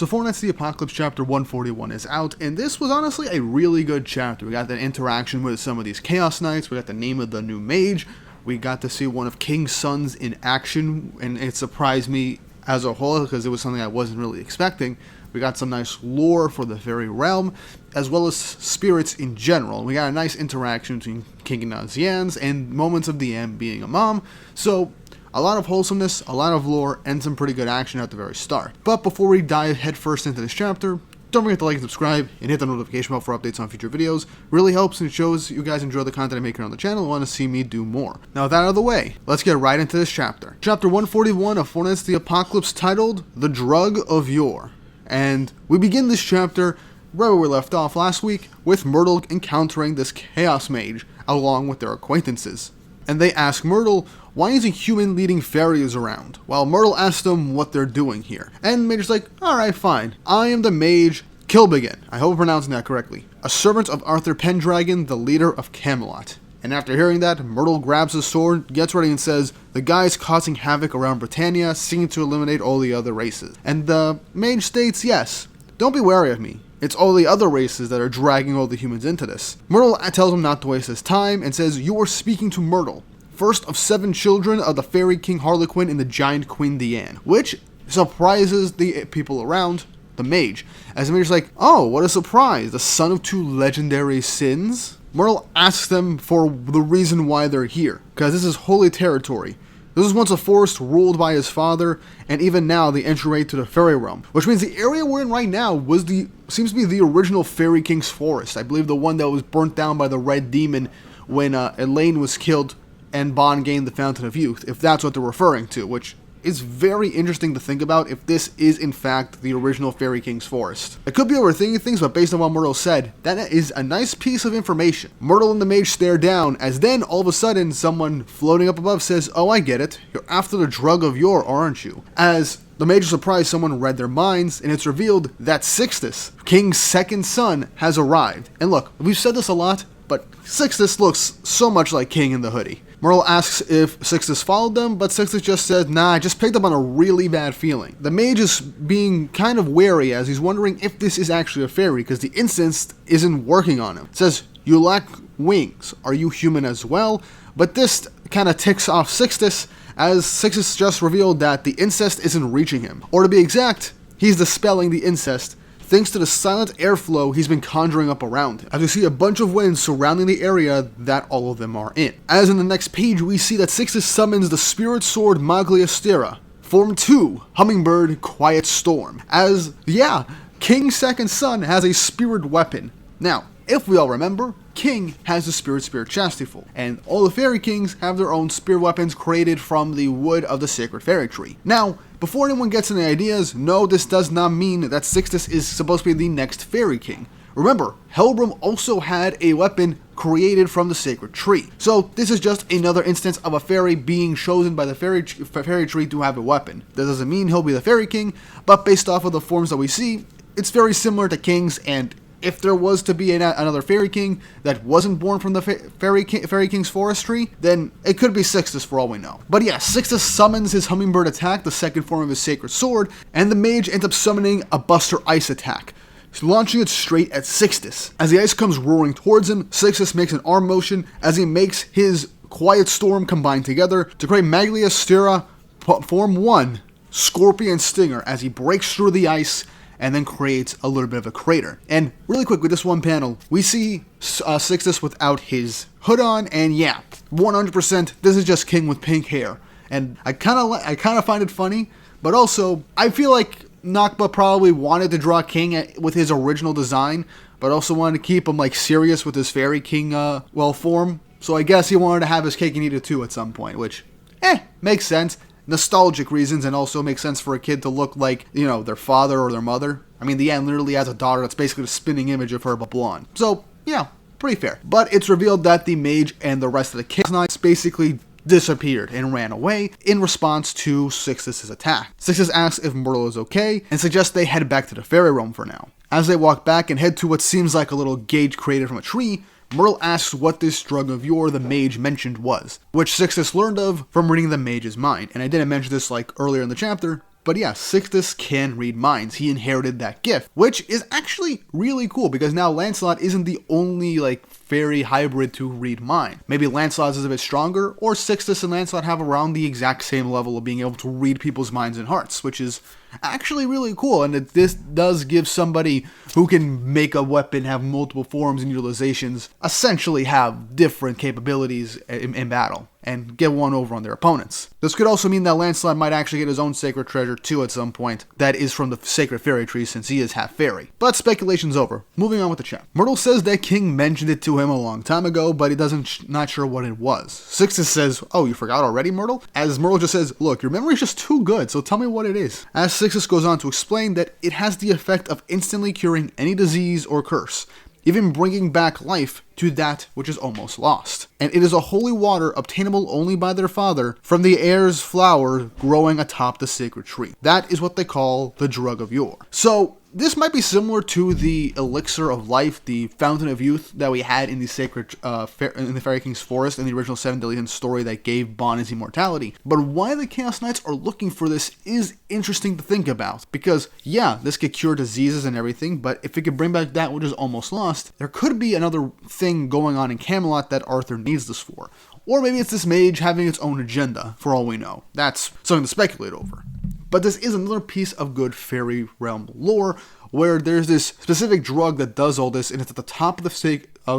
So Fortnite's The Apocalypse chapter 141 is out, and this was honestly a really good chapter. We got that interaction with some of these Chaos Knights, we got the name of the new mage, we got to see one of King's sons in action, and it surprised me as a whole because it was something I wasn't really expecting. We got some nice lore for the fairy realm, as well as spirits in general. We got a nice interaction between King and Nasiens, and moments of DM being a mom, so a lot of wholesomeness, a lot of lore, and some pretty good action at the very start. But before we dive headfirst into this chapter, don't forget to like and subscribe, and hit the notification bell for updates on future videos. Really helps and shows you guys enjoy the content I make here on the channel and want to see me do more. Now with that out of the way, let's get right into this chapter. Chapter 141 of Fortnite's The Apocalypse, titled The Drug of Yore. And we begin this chapter right where we left off last week, with Myrtle encountering this Chaos Mage, along with their acquaintances. And they ask Myrtle, why isn't human leading fairies around? While Myrtle asks them what they're doing here. And Mage's like, alright, fine. I am the mage Kilbegin. I hope I'm pronouncing that correctly. A servant of Arthur Pendragon, the leader of Camelot. And after hearing that, Myrtle grabs his sword, gets ready and says, the guy's causing havoc around Britannia, seeking to eliminate all the other races. And the mage states, yes, don't be wary of me. It's all the other races that are dragging all the humans into this. Myrtle tells him not to waste his time and says, you are speaking to Myrtle, first of 7 children of the fairy king Harlequin and the giant queen Diane, which surprises the people around the mage, as the mage's like, oh, what a surprise, the son of 2 legendary sins? Myrtle asks them for the reason why they're here, because this is holy territory. This was once a forest ruled by his father, and even now the entryway to the fairy realm, which means the area we're in right now seems to be the original Fairy King's forest. I believe the one that was burnt down by the Red Demon when Elaine was killed and Bond gained the Fountain of Youth, if that's what they're referring to, which is very interesting to think about if this is in fact the original Fairy King's forest. I could be overthinking things, but based on what Myrtle said, that is a nice piece of information. Myrtle and the mage stare down, as then all of a sudden someone floating up above says, oh, I get it, you're after the drug of yore, aren't you? As the mage is surprised someone read their minds, and it's revealed that Sixus, King's second son, has arrived. And look, we've said this a lot, but Sixus looks so much like King in the hoodie. Myrtle asks if Sixus followed them, but Sixus just says, nah, I just picked up on a really bad feeling. The mage is being kind of wary as he's wondering if this is actually a fairy, because the incense isn't working on him. It says, you lack wings. Are you human as well? But this kind of ticks off Sixus, as Sixus just revealed that the incest isn't reaching him. Or to be exact, he's dispelling the incest, thanks to the silent airflow he's been conjuring up around him, as we see a bunch of winds surrounding the area that all of them are in. As in the next page, we see that Sixus summons the Spirit Sword Magliastera, Form 2, Hummingbird Quiet Storm, as, yeah, King's second son has a spirit weapon. Now, if we all remember, King has the Spirit Chastity, and all the Fairy Kings have their own spirit weapons created from the wood of the Sacred Fairy Tree. Now, before anyone gets any ideas, no, this does not mean that Sixus is supposed to be the next Fairy King. Remember, Helbram also had a weapon created from the Sacred Tree. So this is just another instance of a fairy being chosen by the fairy Tree to have a weapon. That doesn't mean he'll be the Fairy King, but based off of the forms that we see, it's very similar to King's, and if there was to be another Fairy King that wasn't born from the Fairy King's forestry, then it could be Sixus for all we know. But yeah, Sixus summons his Hummingbird attack, the second form of his Sacred Sword, and the mage ends up summoning a Buster Ice attack, launching it straight at Sixus. As the ice comes roaring towards him, Sixus makes an arm motion as he makes his Quiet Storm combine together to create Magliastera Form 1, Scorpion Stinger, as he breaks through the ice and then creates a little bit of a crater. And really quick with this one panel, we see Sixus without his hood on, and yeah, 100% this is just King with pink hair. And I kind of find it funny, but also I feel like Nakba probably wanted to draw King with his original design, but also wanted to keep him like serious with his Fairy King form. So I guess he wanted to have his cake and eat it too at some point, which makes sense. Nostalgic reasons, and also makes sense for a kid to look like, you know, their father or their mother. I mean, the Anne literally has a daughter that's basically a spinning image of her but blonde. So, yeah, pretty fair. But it's revealed that the mage and the rest of the Chaos Knights basically disappeared and ran away in response to Sixus' attack. Sixus asks if Myrtle is okay, and suggests they head back to the fairy realm for now. As they walk back and head to what seems like a little gauge created from a tree, Myrtle asks what this drug of yore the mage mentioned was, which Sixus learned of from reading the mage's mind. And I didn't mention this like earlier in the chapter, But yeah, Sixus can read minds. He inherited that gift, which is actually really cool because now Lancelot isn't the only fairy hybrid to read mind. Maybe Lancelot is a bit stronger, or Sixus and Lancelot have around the exact same level of being able to read people's minds and hearts, which is actually really cool. And this does give somebody who can make a weapon, have multiple forms and utilizations, essentially have different capabilities in battle and get one over on their opponents. This could also mean that Lancelot might actually get his own sacred treasure too at some point that is from the sacred fairy tree, since he is half fairy. But speculation's over. Moving on with the chat. Myrtle says that King mentioned it to him a long time ago, but he not sure what it was. Sixus says, "Oh, you forgot already, Myrtle?" As Myrtle just says, "Look, your memory's just too good, so tell me what it is." As Sixus goes on to explain that it has the effect of instantly curing any disease or curse, even bringing back life to that which is almost lost. And it is a holy water obtainable only by their father from the heir's flower growing atop the sacred tree. That is what they call the drug of yore. So this might be similar to the elixir of life, the fountain of youth that we had in the sacred in the Fairy King's forest in the original 7 Deadly Sins story that gave Bon his immortality. But why the Chaos Knights are looking for this is interesting to think about, because yeah, this could cure diseases and everything, but if it could bring back that which is almost lost, there could be another thing going on in Camelot that Arthur needs this for. Or maybe it's this mage having its own agenda, for all we know. That's something to speculate over. But this is another piece of good fairy realm lore, where there's this specific drug that does all this, and it's at the top of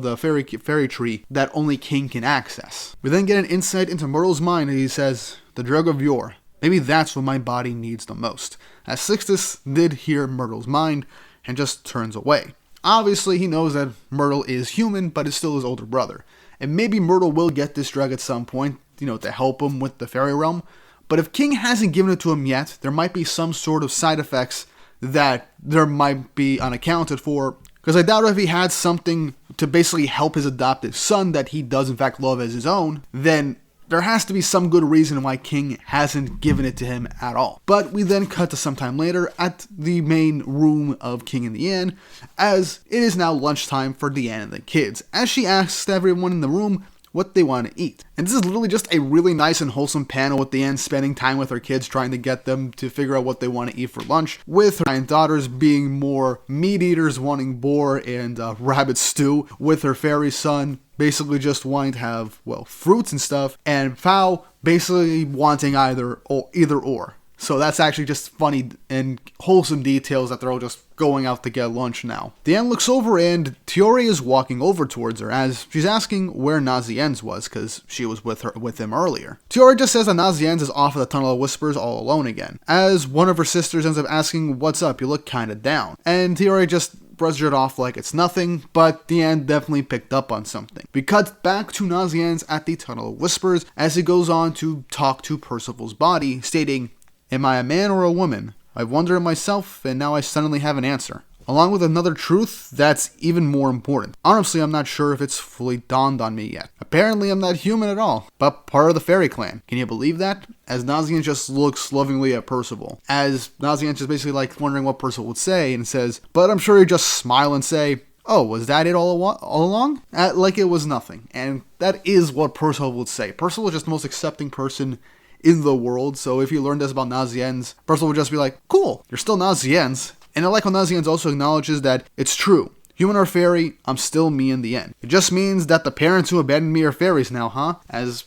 the fairy tree that only King can access. We then get an insight into Myrtle's mind, and he says, "The drug of yore. Maybe that's what my body needs the most." As Sixtus did hear Myrtle's mind, and just turns away. Obviously, he knows that Myrtle is human, but is still his older brother. And maybe Myrtle will get this drug at some point, to help him with the fairy realm. But if King hasn't given it to him yet, there might be some sort of side effects that there might be unaccounted for. Because I doubt if he had something to basically help his adopted son that he does in fact love as his own, then there has to be some good reason why King hasn't given it to him at all. But we then cut to sometime later at the main room of King and DIANE, as it is now lunchtime for DIANE and the kids, as she asks everyone in the room what they want to eat. And this is literally just a really nice and wholesome panel with DIANE spending time with her kids, trying to get them to figure out what they want to eat for lunch, with her daughters being more meat eaters, wanting boar and rabbit stew, with her fairy son basically just wanting to have, fruits and stuff, and Fao basically wanting either or. So that's actually just funny and wholesome details that they're all just going out to get lunch now. DIANE looks over and Tiori is walking over towards her as she's asking where Nasiens was, because she was with him earlier. Tiori just says that Nasiens is off at the Tunnel of Whispers all alone again, as one of her sisters ends up asking, "What's up? You look kinda down." And Tiori just brushed it off like it's nothing, but DIANE definitely picked up on something. We cut back to Nasiens at the Tunnel of Whispers as he goes on to talk to Percival's body, stating, "Am I a man or a woman? I've wondered myself, and now I suddenly have an answer." Along with another truth that's even more important. Honestly, I'm not sure if it's fully dawned on me yet. Apparently, I'm not human at all, but part of the fairy clan. Can you believe that? As Nasiens just looks lovingly at Percival. As Nasiens just basically wondering what Percival would say, and says, "But I'm sure he'd just smile and say, 'Oh, was that it all along?' Like it was nothing." And that is what Percival would say. Percival is just the most accepting person in the world, so if you learned this about Nasiens, Percival would just be like, "Cool, you're still Nasiens." And I like how Nasiens also acknowledges that it's true. Human or fairy, I'm still me in the end. It just means that the parents who abandoned me are fairies now, huh? As,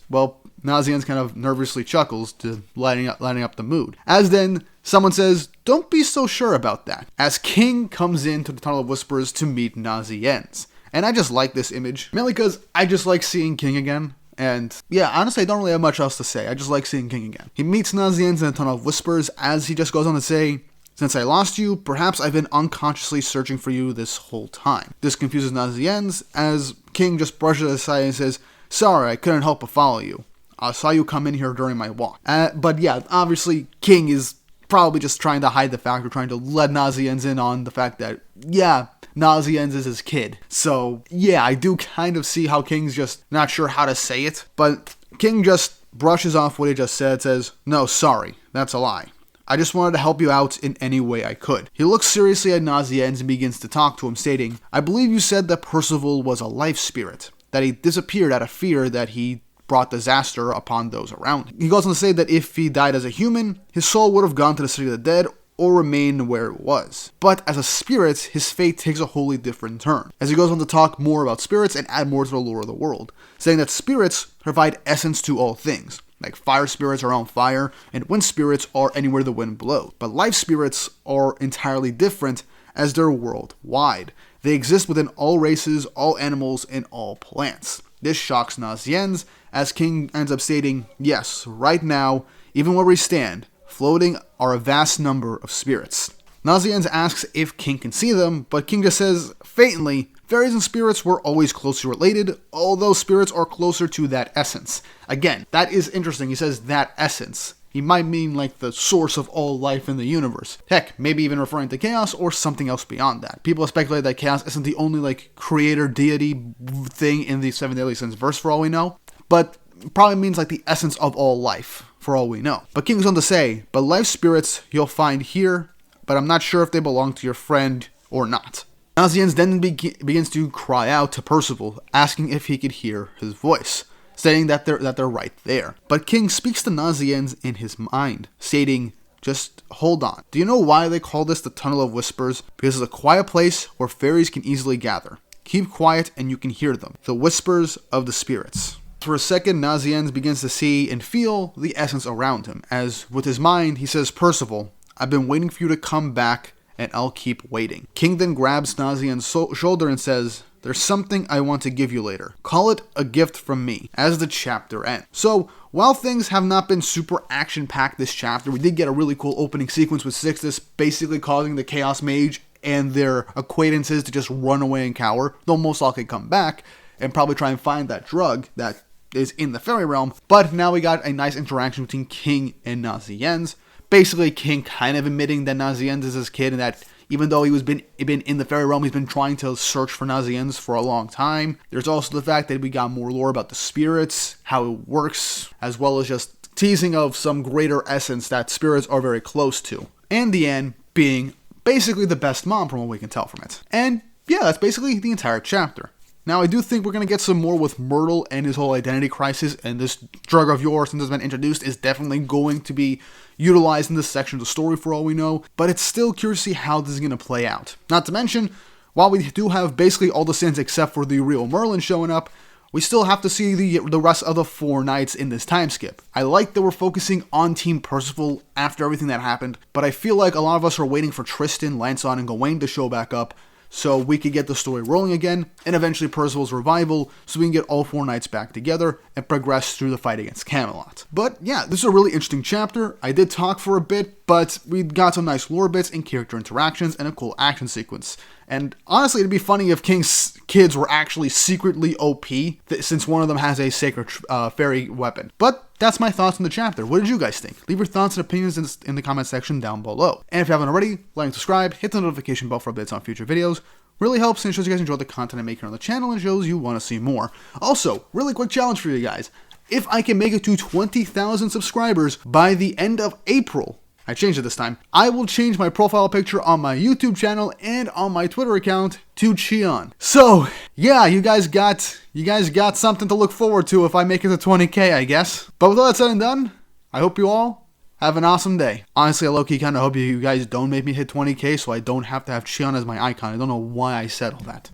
Nasiens kind of nervously chuckles to lighting up the mood. As then, someone says, "Don't be so sure about that." As King comes into the Tunnel of Whispers to meet Nasiens. And I just like this image, mainly because I just like seeing King again. And yeah, honestly, I don't really have much else to say. I just like seeing King again. He meets Nasiens in the Tunnel of Whispers as he just goes on to say, "Since I lost you, perhaps I've been unconsciously searching for you this whole time." This confuses Nasiens as King just brushes it aside and says, "Sorry, I couldn't help but follow you. I saw you come in here during my walk." But yeah, obviously King is probably just trying to hide the fact, or trying to let Nasiens in on the fact that, yeah, Nasiens is his kid. So yeah, I do kind of see how King's just not sure how to say it, but King just brushes off what he just said, says, "No, sorry, that's a lie. I just wanted to help you out in any way I could." He looks seriously at Nasiens and begins to talk to him, stating, "I believe you said that Percival was a life spirit, that he disappeared out of fear that he brought disaster upon those around him. He goes on to say that if he died as a human, his soul would have gone to the city of the dead or remained where it was. But as a spirit, his fate takes a wholly different turn, as he goes on to talk more about spirits and add more to the lore of the world, saying that spirits provide essence to all things. Like fire spirits are on fire, and wind spirits are anywhere the wind blows. But life spirits are entirely different, as they're worldwide. They exist within all races, all animals, and all plants. This shocks Nasiens, as King ends up stating, yes, right now, even where we stand, floating are a vast number of spirits. Nasiens asks if King can see them, but King just says, faintly, fairies and spirits were always closely related, although spirits are closer to that essence. Again, that is interesting. He says that essence. He might mean like the source of all life in the universe. Heck, maybe even referring to chaos or something else beyond that. People speculate that chaos isn't the only like creator deity thing in the Seven Deadly Sins verse for all we know, but probably means like the essence of all life for all we know. But King goes on to say, but life spirits you'll find here, but I'm not sure if they belong to your friend or not. Nasiens then begins to cry out to Percival, asking if he could hear his voice, stating that they're right there. But King speaks to Nasiens in his mind, stating, just hold on. Do you know why they call this the Tunnel of Whispers? Because it's a quiet place where fairies can easily gather. Keep quiet and you can hear them. The whispers of the spirits. For a second, Nasiens begins to see and feel the essence around him, as with his mind, he says, Percival, I've been waiting for you to come back, and I'll keep waiting. King then grabs Nasiens' shoulder and says, there's something I want to give you later. Call it a gift from me, as the chapter ends. So, while things have not been super action-packed this chapter, we did get a really cool opening sequence with Sixus basically causing the Chaos Mage and their acquaintances to just run away and cower, though most likely come back and probably try and find that drug that is in the fairy realm. But now we got a nice interaction between King and Nasiens. Basically, King kind of admitting that Nasiens is his kid and that even though he's been in the fairy realm, he's been trying to search for Nasiens for a long time. There's also the fact that we got more lore about the spirits, how it works, as well as just teasing of some greater essence that spirits are very close to. And the end being basically the best mom from what we can tell from it. And yeah, that's basically the entire chapter. Now, I do think we're going to get some more with Myrtle and his whole identity crisis, and this drug of yours, since it's been introduced, is definitely going to be utilized in this section of the story for all we know, but it's still curious to see how this is going to play out. Not to mention, while we do have basically all the sins except for the real Merlin showing up, we still have to see the rest of the 4 knights in this time skip. I like that we're focusing on Team Percival after everything that happened, but I feel like a lot of us are waiting for Tristan, Lancelot, and Gawain to show back up, so we could get the story rolling again, and eventually Percival's revival, so we can get all 4 knights back together and progress through the fight against Camelot. But yeah, this is a really interesting chapter. I did talk for a bit, but we got some nice lore bits and character interactions and a cool action sequence. And honestly, it'd be funny if King's kids were actually secretly OP, since one of them has a sacred fairy weapon. But that's my thoughts on the chapter. What did you guys think? Leave your thoughts and opinions in the comment section down below. And if you haven't already, like and subscribe, hit the notification bell for updates on future videos. Really helps and shows you guys enjoy the content I make here on the channel and shows you want to see more. Also, really quick challenge for you guys. If I can make it to 20,000 subscribers by the end of April, I changed it this time, I will change my profile picture on my YouTube channel and on my Twitter account to Cheon. So, yeah, you guys got something to look forward to if I make it to 20k, I guess. But with all that said and done, I hope you all have an awesome day. Honestly, I low-key kind of hope you guys don't make me hit 20k so I don't have to have Cheon as my icon. I don't know why I said all that.